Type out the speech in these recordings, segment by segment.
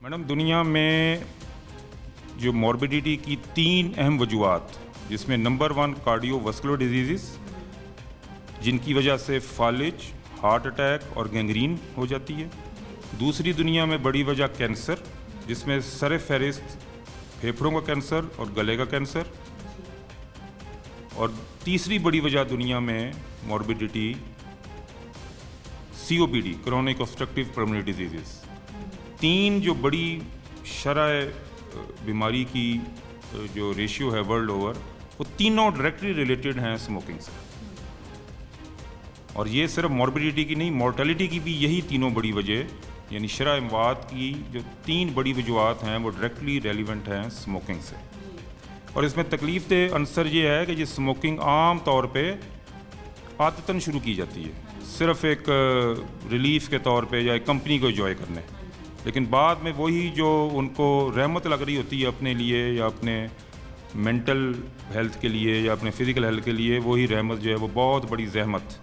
Madam دنیا میں جو موربیڈیٹی کی 3 اہم وجوہات، جس میں نمبر 1 کارڈیو واسکولر ڈیزیزز، جن کی وجہ سے فالج، ہارٹ اٹیک اور گینگرین ہو جاتی ہے۔ دوسری دنیا میں بڑی وجہ کینسر، جس میں سر فہرست پھیپھڑوں کا کینسر اور گلے کا کینسر۔ اور تیسری بڑی وجہ دنیا میں موربیڈیٹی COPD، chronic obstructive pulmonary diseases۔ 3 جو بڑی شرح بیماری کی جو ریشیو ہے ورلڈ اوور، وہ تینوں ڈائریکٹلی ریلیٹڈ ہیں اسموکنگ سے۔ اور یہ صرف موربیڈیٹی کی نہیں، مورٹیلٹی کی بھی یہی تینوں بڑی وجہ، یعنی شرح اموات کی جو 3 بڑی وجوہات ہیں وہ ڈائریکٹلی ریلیونٹ ہیں اسموکنگ سے۔ اور اس میں تکلیف دہ عنصر یہ ہے کہ یہ اسموکنگ عام طور پہ عادتاً شروع کی جاتی ہے، صرف ایک ریلیف کے طور پہ یا ایک کمپنی کو انجوائے کرنے، لیکن بعد میں وہی جو ان کو رحمت لگ رہی ہوتی ہے اپنے لیے یا اپنے مینٹل ہیلتھ کے لیے یا اپنے فزیکل ہیلتھ کے لیے، وہی رحمت جو ہے وہ بہت بڑی زحمت،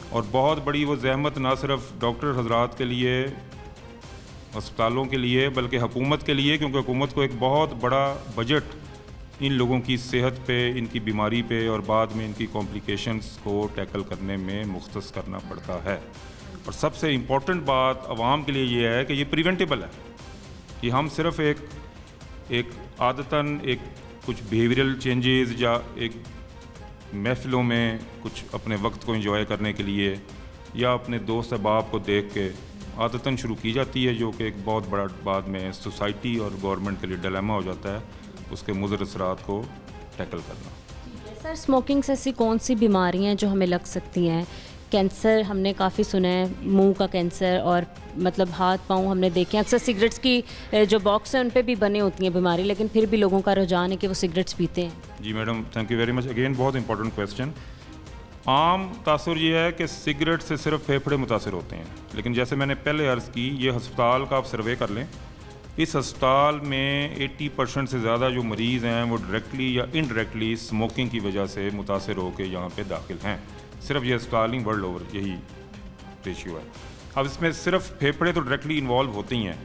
اور بہت بڑی وہ زحمت نہ صرف ڈاکٹر حضرات کے لیے، ہسپتالوں کے لیے، بلکہ حکومت کے لیے، کیونکہ حکومت کو ایک بہت بڑا بجٹ ان لوگوں کی صحت پہ، ان کی بیماری پہ اور بعد میں ان کی کمپلیکیشنز کو ٹیکل کرنے میں مختص کرنا پڑتا ہے۔ اور سب سے امپورٹنٹ بات عوام کے لیے یہ ہے کہ یہ پریونٹیبل ہے، کہ ہم صرف ایک عادتاً ایک کچھ بیہیویئرل چینجز یا ایک محفلوں میں کچھ اپنے وقت کو انجوائے کرنے کے لیے یا اپنے دوست احباب کو دیکھ کے عادتاً شروع کی جاتی ہے، جو کہ ایک بہت بڑا بعد میں سوسائٹی اور گورنمنٹ کے لیے ڈیلیما ہو جاتا ہے، اس کے مضر اثرات کو ٹیکل کرنا۔ سر اسموکنگ سے ایسی کون سی بیماریاں جو ہمیں لگ سکتی ہیں؟ کینسر ہم نے کافی سنا ہے، منہ کا کینسر، اور مطلب ہاتھ پاؤں ہم نے دیکھے ہیں، اکثر سگریٹس کی جو باکس ہیں ان پہ بھی بنے ہوتی ہیں بیماری، لیکن پھر بھی لوگوں کا رجحان ہے کہ وہ سگریٹس پیتے ہیں۔ جی madam, thank you very much, again بہت امپورٹنٹ کویسچن۔ عام تاثر یہ ہے کہ سگریٹ سے صرف پھیپھڑے متاثر ہوتے ہیں، لیکن جیسے میں نے پہلے عرض کی، یہ ہسپتال کا آپ سروے کر لیں، اس ہسپتال میں 80% سے زیادہ جو مریض ہیں وہ ڈائریکٹلی یا انڈائریکٹلی اسموکنگ کی وجہ سے متاثر ہو کے یہاں پہ داخل ہیں۔ صرف یہ ہسپتال نہیں، ورلڈ اوور یہی ریشیو ہے۔ اب اس میں صرف پھیپھڑے تو ڈائریکٹلی انوالو ہوتے ہی ہیں،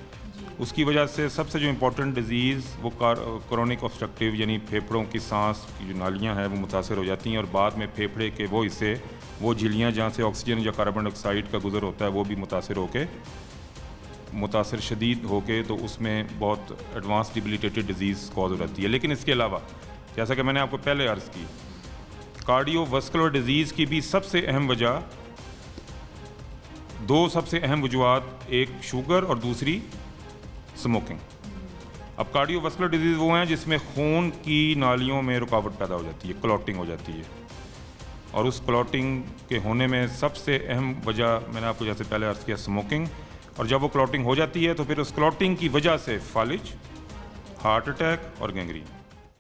اس کی وجہ سے سب سے جو امپورٹنٹ ڈیزیز وہ کرونک obstructive، یعنی پھیپھڑوں کی سانس کی جو نالیاں ہیں وہ متاثر ہو جاتی ہیں، اور بعد میں پھیپھڑے کے وہ حصے، وہ جھلیاں جہاں سے آکسیجن یا کاربن ڈائی آکسائڈ کا گزر ہوتا ہے، وہ بھی متاثر شدید ہو کے تو اس میں بہت ایڈوانس ڈیبلیٹیٹڈ ڈیزیز کاز ہو جاتی ہے۔ لیکن اس کے علاوہ جیسا کہ میں نے آپ کو پہلے عرض کی، کارڈیو واسکولر ڈیزیز کی بھی سب سے اہم وجہ، 2 سب سے اہم وجوہات، ایک شوگر اور دوسری اسموکنگ۔ اب کارڈیو واسکولر ڈیزیز وہ ہیں جس میں خون کی نالیوں میں رکاوٹ پیدا ہو جاتی ہے، کلوٹنگ ہو جاتی ہے، اور اس کلوٹنگ کے ہونے میں سب سے اہم وجہ میں نے آپ کو جیسے پہلے عرض کیا، اسموکنگ۔ اور جب وہ کلوٹنگ ہو جاتی ہے تو پھر اس کلوٹنگ کی وجہ سے فالج، ہارٹ اٹیک اور گینگرین۔